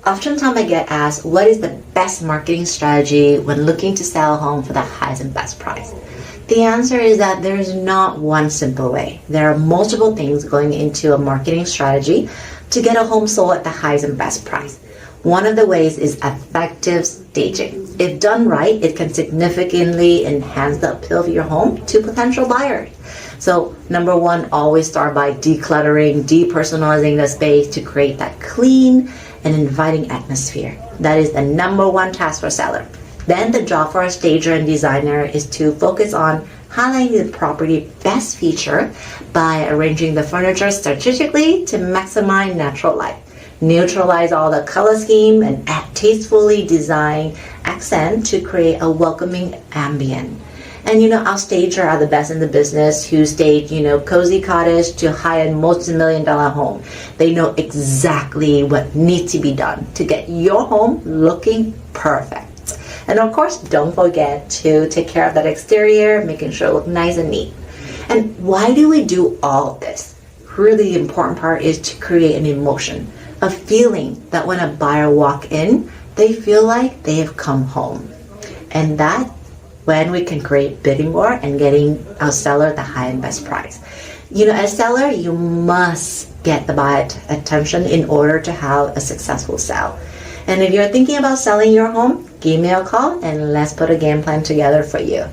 Oftentimes I get asked, what is the best marketing strategy when looking to sell a home for the highest and best price? The answer is that there is not one simple way. There are multiple things going into a marketing strategy to get a home sold at the highest and best price. One of the ways is effective staging. If done right, it can significantly enhance the appeal of your home to potential buyers. So number one, always start by decluttering, depersonalizing the space to create that clean and inviting atmosphere. That is the number one task for a seller. Then the job for a stager and designer is to focus on highlighting the property best feature by arranging the furniture strategically to maximize natural light. Neutralize all the color scheme and add tastefully designed accent to create a welcoming ambience. And our stagers are the best in the business who stage, cozy cottage to high-end multi-million-dollar home. They know exactly what needs to be done to get your home looking perfect. And of course, don't forget to take care of that exterior, making sure it looks nice and neat. And why do we do all of this? Really important part is to create an emotion, a feeling that when a buyer walks in, they feel like they have come home. And that when we can create bidding war and getting our seller the high and best price. As seller, you must get the buyer attention in order to have a successful sale. And if you're thinking about selling your home, give me a call and let's put a game plan together for you.